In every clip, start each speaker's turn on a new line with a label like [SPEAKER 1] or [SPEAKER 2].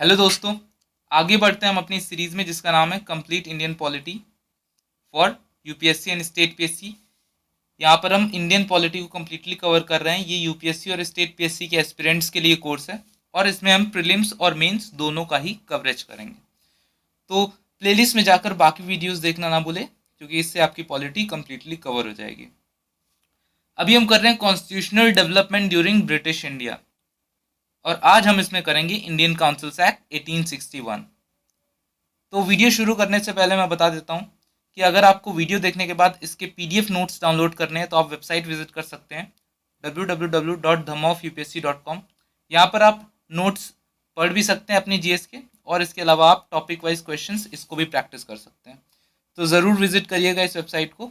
[SPEAKER 1] Hello दोस्तों, आगे बढ़ते हैं हम अपनी सीरीज़ में जिसका नाम है complete Indian polity for UPSC and state PSC. यहाँ पर हम इंडियन पॉलिटी को कम्प्लीटली कवर कर रहे हैं। ये यूपीएससी और स्टेट पीएससी के एस्पिरेंट्स के लिए कोर्स है और इसमें हम प्रीलिम्स और मेंस दोनों का ही कवरेज करेंगे। तो प्लेलिस्ट में जाकर बाकी वीडियोस देखना ना भूलें, क्योंकि इससे आपकी पॉलिटी कम्प्लीटली कवर हो जाएगी। अभी हम कर रहे हैं constitutional development during British India और आज हम इसमें करेंगे इंडियन काउंसिल्स एक्ट 1861। तो वीडियो शुरू करने से पहले मैं बता देता हूँ कि अगर आपको वीडियो देखने के बाद इसके पीडीएफ नोट्स डाउनलोड करने हैं तो आप वेबसाइट विजिट कर सकते हैं www.dhamofupsc.com। यहाँ पर आप नोट्स पढ़ भी सकते हैं अपनी जीएस के, और इसके अलावा आप टॉपिक वाइज क्वेश्चंस इसको भी प्रैक्टिस कर सकते हैं। तो ज़रूर विजिट करिएगा इस वेबसाइट को।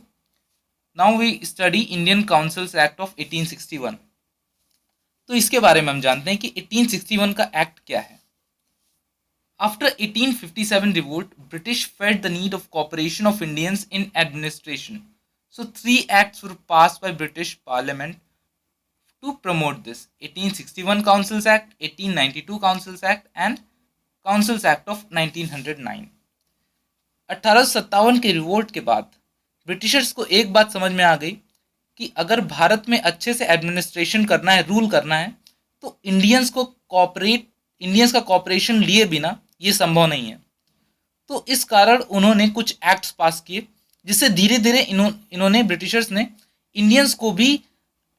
[SPEAKER 1] Now we study Indian councils act of 1861। तो इसके बारे में हम जानते हैं कि 1861 का एक्ट क्या है। After 1857 revolt, British felt the need of cooperation of Indians in administration. So 3 acts were passed by British Parliament to promote this: 1861 Councils Act, 1892 Councils Act and Councils Act of 1909. 1857 के revolt के बाद Britishers को एक बात समझ में आ गई कि अगर भारत में अच्छे से एडमिनिस्ट्रेशन करना है, रूल करना है, तो इंडियंस का कॉपरेशन लिए बिना ये संभव नहीं है। तो इस कारण उन्होंने कुछ एक्ट्स पास किए, जिससे धीरे धीरे इन्होंने ब्रिटिशर्स ने इंडियंस को भी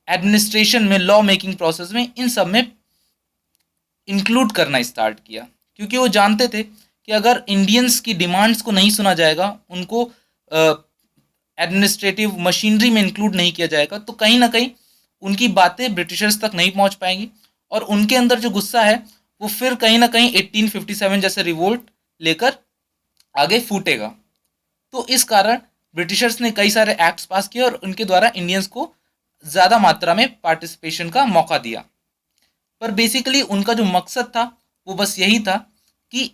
[SPEAKER 1] एडमिनिस्ट्रेशन में, लॉ मेकिंग प्रोसेस में, इन सब में इंक्लूड करना स्टार्ट किया, क्योंकि वो जानते थे कि अगर इंडियंस की डिमांड्स को नहीं सुना जाएगा, उनको एडमिनिस्ट्रेटिव मशीनरी में इंक्लूड नहीं किया जाएगा, तो कहीं ना कहीं उनकी बातें ब्रिटिशर्स तक नहीं पहुंच पाएंगी और उनके अंदर जो गुस्सा है वो फिर कहीं ना कहीं 1857 जैसे रिवोल्ट लेकर आगे फूटेगा। तो इस कारण ब्रिटिशर्स ने कई सारे एक्ट्स पास किए और उनके द्वारा इंडियंस को ज़्यादा मात्रा में पार्टिसिपेशन का मौका दिया। पर बेसिकली उनका जो मकसद था वो बस यही था कि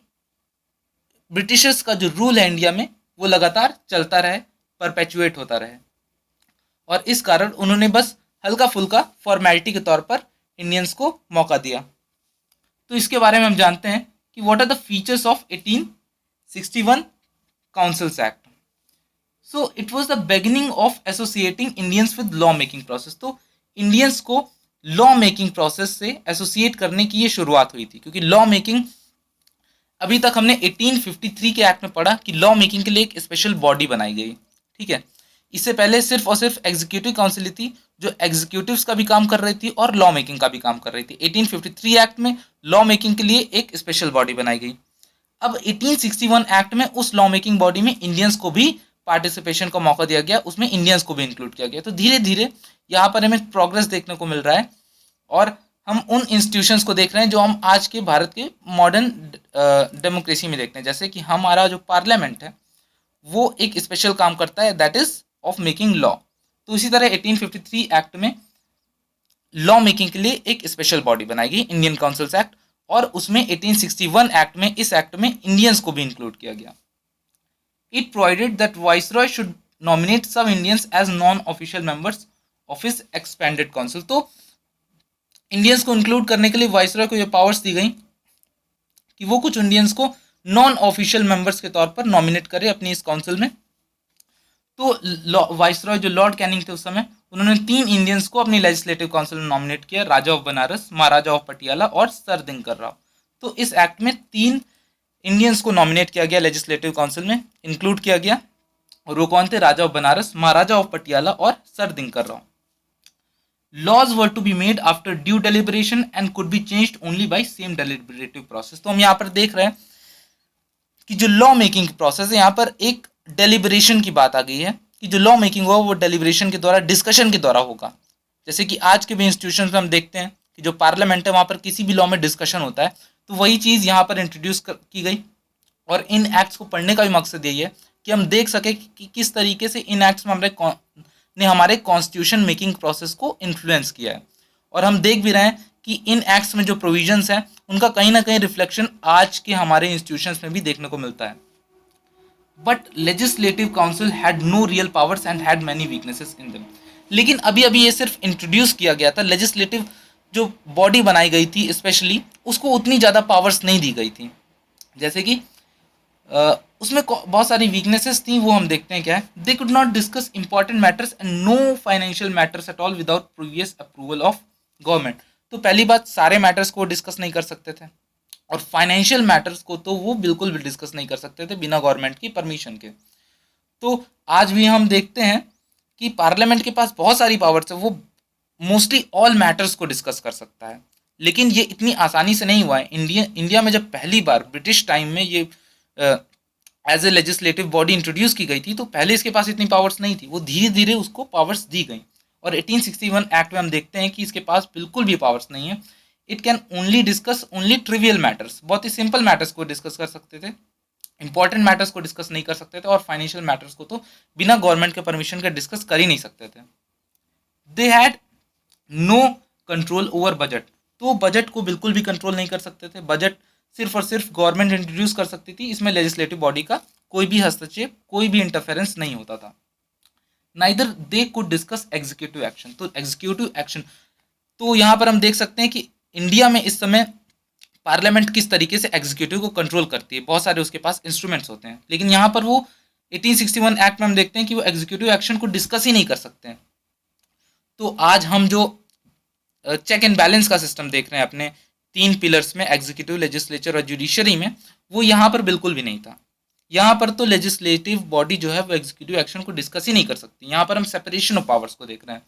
[SPEAKER 1] ब्रिटिशर्स का जो रूल है इंडिया में वो लगातार चलता रहे, परपेचुएट होता रहे, और इस कारण उन्होंने बस हल्का फुल्का फॉर्मेलिटी के तौर पर इंडियंस को मौका दिया। तो इसके बारे में हम जानते हैं कि what are the features of 1861 councils act. So it was the beginning of associating Indians with law making process. तो इंडियंस को लॉ मेकिंग प्रोसेस से एसोसिएट करने की ये शुरुआत हुई थी, क्योंकि लॉ मेकिंग, अभी तक हमने 1853 के एक्ट में पढ़ा कि लॉ मेकिंग के लिए एक स्पेशल बॉडी बनाई गई, ठीक है। इससे पहले सिर्फ और सिर्फ एग्जीक्यूटिव काउंसिल थी जो एग्जीक्यूटिव्स का भी काम कर रही थी और लॉ मेकिंग का भी काम कर रही थी। 1853 एक्ट में लॉ मेकिंग के लिए एक स्पेशल बॉडी बनाई गई। अब 1861 एक्ट में उस लॉ मेकिंग बॉडी में इंडियंस को भी पार्टिसिपेशन का मौका दिया गया, उसमें इंडियंस को भी इंक्लूड किया गया। तो धीरे धीरे यहाँ पर हमें प्रोग्रेस देखने को मिल रहा है और हम उन इंस्टीट्यूशंस को देख रहे हैं जो हम आज के भारत के मॉडर्न डेमोक्रेसी में देखते हैं। जैसे कि हमारा जो पार्लियामेंट है वो एक स्पेशल काम करता है, that is of making law. तो इसी तरह 1853 एक्ट में लॉ मेकिंग के लिए एक स्पेशल बॉडी बनाई गई, इंडियन काउंसिल्स एक्ट, और उसमें 1861 एक्ट में, इस एक्ट में इंडियंस को भी इंक्लूड किया गया। It provided that viceroy should nominate सब Indians as non official members of his expanded council. तो इंडियंस को इंक्लूड करने के लिए वाइसरॉय को ये पावर्स दी गई कि वो कुछ इंडियंस को नॉन ऑफिशियल मेंबर्स के तौर पर नॉमिनेट करे अपनी इस काउंसिल में। तो वाइसरॉय जो लॉर्ड कैनिंग थे उस समय, उन्होंने 3 इंडियंस को अपनी लेजिस्लेटिव काउंसिल में नॉमिनेट किया, राजा ऑफ बनारस, महाराजा ऑफ पटियाला और सर दिनकर राव। तो इस एक्ट में 3 इंडियंस को नॉमिनेट किया गया, लेजिस्लेटिव काउंसिल में इंक्लूड किया गया, और वो कौन थे? राजा ऑफ बनारस, महाराजा ऑफ पटियाला और sir Dinkar Rao. Laws were to be made after due deliberation and could be changed only by same deliberative process. तो हम यहाँ पर देख रहे हैं कि जो लॉ मेकिंग प्रोसेस है, यहाँ पर एक डेलिब्रेशन की बात आ गई है कि जो लॉ मेकिंग होगा वो डेलिब्रेशन के द्वारा, डिस्कशन के द्वारा होगा। जैसे कि आज के भी इंस्टीट्यूशन में हम देखते हैं कि जो पार्लियामेंट है वहाँ पर किसी भी लॉ में डिस्कशन होता है, तो वही चीज़ यहाँ पर इंट्रोड्यूस की गई। और इन एक्ट्स को पढ़ने का भी मकसद यही है कि हम देख सकें कि किस तरीके से इन एक्ट्स में हमारे कॉन्स्टिट्यूशन मेकिंग प्रोसेस को इन्फ्लुएंस किया है। और हम देख भी रहे हैं कि इन एक्ट्स में जो प्रोविजंस हैं उनका कहीं ना कहीं रिफ्लेक्शन आज के हमारे इंस्टीट्यूशंस में भी देखने को मिलता है। But legislative council had no real powers and had many weaknesses in them. लेकिन अभी अभी ये सिर्फ इंट्रोड्यूस किया गया था, लेजिस्लेटिव जो बॉडी बनाई गई थी स्पेशली, उसको उतनी ज़्यादा पावर्स नहीं दी गई थी। जैसे कि उसमें बहुत सारी वीकनेसेस थी, वो हम देखते हैं क्या है। They could not discuss important matters and no financial matters at all without previous approval of government. तो पहली बात, सारे मैटर्स को डिस्कस नहीं कर सकते थे, और फाइनेंशियल मैटर्स को तो वो बिल्कुल भी डिस्कस नहीं कर सकते थे बिना गवर्नमेंट की परमिशन के। तो आज भी हम देखते हैं कि पार्लियामेंट के पास बहुत सारी पावर्स है, वो मोस्टली ऑल मैटर्स को डिस्कस कर सकता है, लेकिन ये इतनी आसानी से नहीं हुआ है। इंडिया में जब पहली बार ब्रिटिश टाइम में ये as a legislative body introduce की गई थी, तो पहले इसके पास इतनी पावर्स नहीं थी, वो धीरे धीरे उसको पावर्स दी गई। और 1861 एक्ट में हम देखते हैं कि इसके पास बिल्कुल भी पावर्स नहीं है। It can only discuss only trivial matters, बहुत ही सिंपल मैटर्स को डिस्कस कर सकते थे, इंपॉर्टेंट मैटर्स को डिस्कस नहीं कर सकते थे, और फाइनेंशियल मैटर्स को तो बिना गवर्नमेंट के परमिशन के डिस्कस कर ही नहीं सकते थे। They had no control over budget, तो बजट को बिल्कुल भी कंट्रोल नहीं कर सकते थे। बजट सिर्फ और सिर्फ गवर्नमेंट इंट्रोड्यूस कर सकती थी, इसमें लेजिस्लेटिव बॉडी का कोई भी हस्तक्षेप, कोई भी इंटरफेरेंस नहीं होता था। Neither they could discuss executive action, तो एग्जीक्यूटिव एक्शन, तो यहाँ पर हम देख सकते हैं कि इंडिया में इस समय पार्लियामेंट किस तरीके से एग्जीक्यूटिव को कंट्रोल करती है, बहुत सारे उसके पास इंस्ट्रूमेंट्स होते हैं, लेकिन यहाँ पर वो 1861 एक्ट में हम देखते हैं कि वो एग्जीक्यूटिव एक्शन को डिस्कस ही नहीं कर सकते हैं। तो आज हम जो चेक एंड बैलेंस का सिस्टम देख रहे हैं अपने 3 पिलर्स में, एग्जीक्यूटिव, लेजिस्लेचर और जुडिशरी में, वो यहाँ पर बिल्कुल भी नहीं था। यहाँ पर तो लेजिस्लेटिव बॉडी जो है वो एग्जीक्यूटिव एक्शन को डिस्कस ही नहीं कर सकती। यहाँ पर हम सेपरेशन ऑफ पावर्स को देख रहे हैं।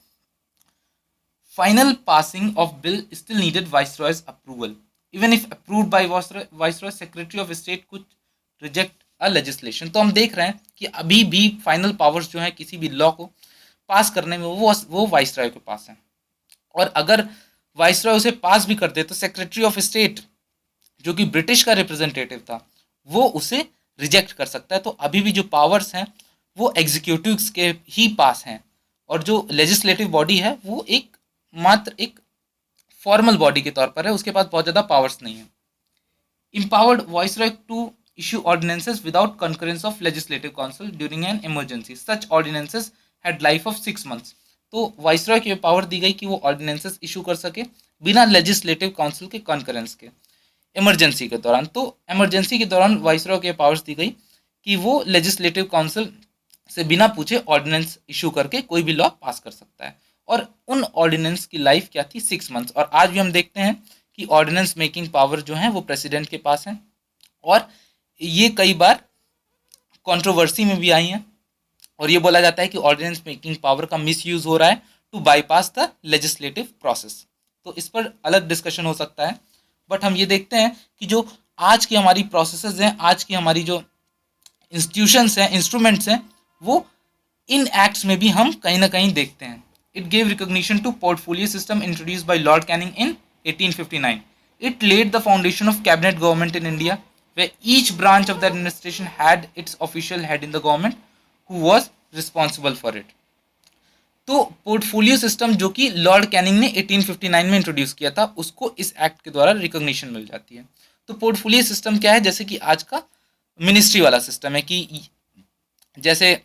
[SPEAKER 1] Final passing of bill still needed viceroys approval, even if approved by viceroy, secretary of state could reject a legislation. तो हम देख रहे हैं कि अभी भी फाइनल पावर्स जो है किसी भी लॉ को पास करने में वो वाइसरॉय के पास है, और अगर वाइसरॉय उसे पास भी कर दे तो सेक्रेटरी ऑफ स्टेट, जो कि ब्रिटिश का रिप्रेजेंटेटिव था, वो उसे रिजेक्ट कर सकता है। तो अभी भी जो पावर्स हैं वो एग्जीक्यूटिव्स के ही पास हैं, और जो लेजिस्लेटिव बॉडी है वो मात्र एक फॉर्मल बॉडी के तौर पर है, उसके पास बहुत ज़्यादा पावर्स नहीं है। empowered viceroy to issue ordinances without concurrence of legislative council during an emergency. Such ordinances had life of 6 months. तो वाइसरॉय की पावर दी गई कि वो ऑर्डिनेंसेस इशू कर सके बिना लेजिस्लेटिव काउंसिल के कॉन्करेंस के, इमरजेंसी के दौरान। तो इमरजेंसी के दौरान वाइसरॉय के पावर्स दी गई कि वो लेजिस्लेटिव काउंसिल से बिना पूछे ऑर्डिनेंस इशू करके कोई भी लॉ पास कर सकता है, और उन ऑर्डिनेंस की लाइफ क्या थी, 6 मंथ्स। और आज भी हम देखते हैं कि ऑर्डिनेंस मेकिंग पावर जो है वो प्रेसिडेंट के पास है, और ये कई बार कंट्रोवर्सी में भी आई हैं, और ये बोला जाता है कि ऑर्डिनेंस मेकिंग पावर का मिसयूज हो रहा है to bypass the legislative process. तो इस पर अलग डिस्कशन हो सकता है, बट हम ये देखते हैं कि जो आज की हमारी प्रोसेसेस हैं, आज की हमारी जो इंस्टीट्यूशंस हैं, इंस्ट्रूमेंट्स हैं, वो इन एक्ट्स में भी हम कहीं ना कहीं देखते हैं। It gave recognition to portfolio system introduced by Lord Canning in 1859. It laid the foundation of cabinet government in India, where each branch of the administration had its official head in the government who was responsible for it. तो portfolio system जो कि Lord Canning ने 1859 में introduce किया था, उसको इस act के द्वारा रिकॉग्निशन मिल जाती है। तो पोर्टफोलियो सिस्टम क्या है, जैसे कि आज का मिनिस्ट्री वाला सिस्टम है, कि जैसे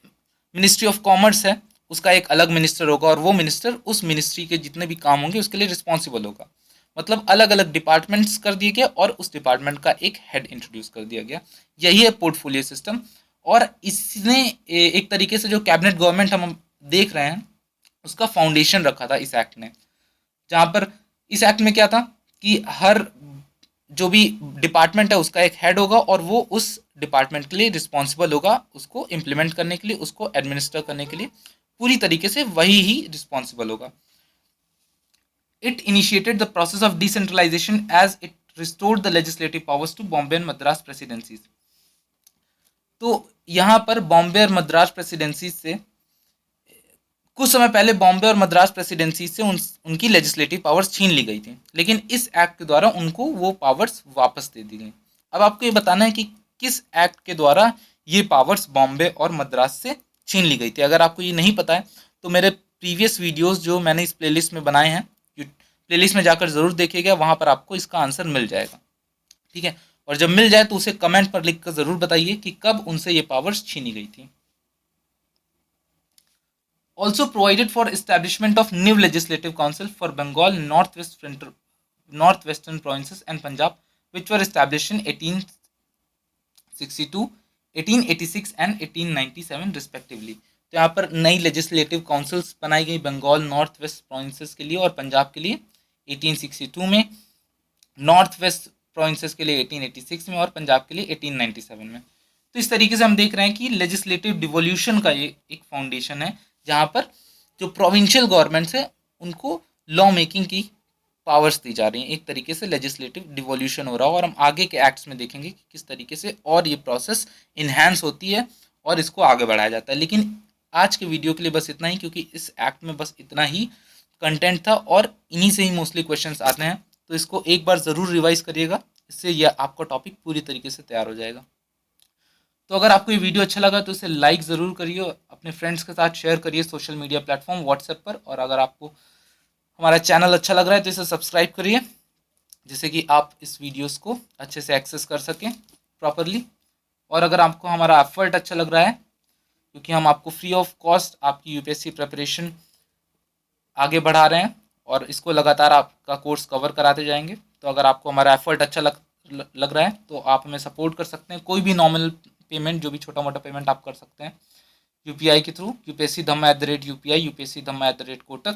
[SPEAKER 1] मिनिस्ट्री ऑफ कॉमर्स है, उसका एक अलग मिनिस्टर होगा, और वो मिनिस्टर उस मिनिस्ट्री के जितने भी काम होंगे उसके लिए रिस्पॉन्सिबल होगा। मतलब अलग अलग डिपार्टमेंट्स कर दिए गए और उस डिपार्टमेंट का एक हेड इंट्रोड्यूस कर दिया गया। यही है पोर्टफोलियो सिस्टम, और इसने एक तरीके से जो कैबिनेट गवर्नमेंट हम देख रहे हैं उसका फाउंडेशन रखा था इस एक्ट ने, जहाँ पर इस एक्ट में क्या था कि हर जो भी डिपार्टमेंट है उसका एक हेड होगा, और वो उस डिपार्टमेंट के लिए रिस्पॉन्सिबल होगा, उसको इम्प्लीमेंट करने के लिए, उसको एडमिनिस्टर करने के लिए पूरी तरीके से वही ही रिस्पॉन्सिबल होगा। It initiated the process of decentralization as it restored the legislative powers to Bombay and Madras presidencies. तो यहाँ पर बॉम्बे और मद्रास प्रेसिडेंसी से कुछ समय पहले बॉम्बे और मद्रास प्रेसिडेंसी से उनकी लेजिस्लेटिव पावर्स छीन ली गई थी, लेकिन इस एक्ट के द्वारा उनको वो पावर्स वापस दे दी गई। अब आपको ये बताना है कि किस एक्ट के द्वारा ये पावर्स बॉम्बे और मद्रास से छीन ली गई थी। अगर आपको ये नहीं पता है तो मेरे प्रीवियस वीडियोस जो मैंने इस प्लेलिस्ट में बनाए हैं, प्लेलिस्ट में जाकर ज़रूर देखिएगा, वहाँ पर आपको इसका आंसर मिल जाएगा, ठीक है। और जब मिल जाए तो उसे कमेंट पर लिखकर ज़रूर बताइए कि कब उनसे ये पावर्स छीनी गई थी। also provided for establishment of new legislative council for Bengal, northwestern provinces and Punjab, which were established in 1862, 1886 and 1897 respectively. तो यहाँ पर नई लेजिस्लेटिव काउंसिल्स बनाई गई बंगाल नॉर्थ वेस्ट प्रोविंसेस के लिए और पंजाब के लिए 1862 में, नॉर्थ वेस्ट प्रोविंसेस के लिए 1886 में और पंजाब के लिए 1897 में। तो इस तरीके से हम देख रहे हैं कि लेजिस्लेटिव डिवोल्यूशन का ये एक फाउंडेशन है जहाँ पर जो प्रोविंशियल गवर्नमेंट्स है उनको लॉ मेकिंग की पावर्स दी जा रही हैं। एक तरीके से लेजिस्लेटिव डिवोल्यूशन हो रहा है और हम आगे के एक्ट्स में देखेंगे कि किस तरीके से और ये प्रोसेस इन्हेंस होती है और इसको आगे बढ़ाया जाता है। लेकिन आज के वीडियो के लिए बस इतना ही, क्योंकि इस एक्ट में बस इतना ही कंटेंट था और इन्हीं से ही मोस्टली क्वेश्चंस आते हैं। तो इसको एक बार ज़रूर रिवाइज करिएगा, इससे यह आपका टॉपिक पूरी तरीके से तैयार हो जाएगा। तो अगर आपको ये वीडियो अच्छा लगा तो इसे लाइक ज़रूर करिए, अपने फ्रेंड्स के साथ शेयर करिए सोशल मीडिया प्लेटफॉर्म व्हाट्सएप पर, और अगर आपको हमारा चैनल अच्छा लग रहा है तो इसे सब्सक्राइब करिए, जिससे कि आप इस वीडियोस को अच्छे से एक्सेस कर सकें प्रॉपरली। और अगर आपको हमारा एफर्ट अच्छा लग रहा है, क्योंकि हम आपको फ्री ऑफ कॉस्ट आपकी यूपीएससी प्रिपरेशन आगे बढ़ा रहे हैं और इसको लगातार आपका कोर्स कवर कराते जाएंगे, तो अगर आपको हमारा एफर्ट अच्छा लग रहा है तो आप हमें सपोर्ट कर सकते हैं। कोई भी नॉमिनल पेमेंट, जो भी छोटा मोटा पेमेंट आप कर सकते हैं यूपीआई के थ्रू, upsc-dhamma@UPI, upsc-dhamma@kotak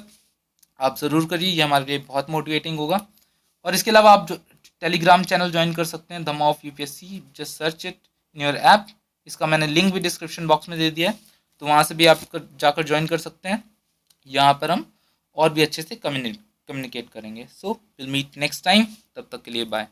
[SPEAKER 1] आप ज़रूर करिए, ये हमारे लिए बहुत मोटिवेटिंग होगा। और इसके अलावा आप जो टेलीग्राम चैनल ज्वाइन कर सकते हैं, Dhamma of UPSC, just search it in your app. इसका मैंने लिंक भी डिस्क्रिप्शन बॉक्स में दे दिया है, तो वहाँ से भी आप जाकर ज्वाइन कर सकते हैं। यहाँ पर हम और भी अच्छे से कम्युनिकेट करेंगे। So will meet next time, तब तक के लिए बाय।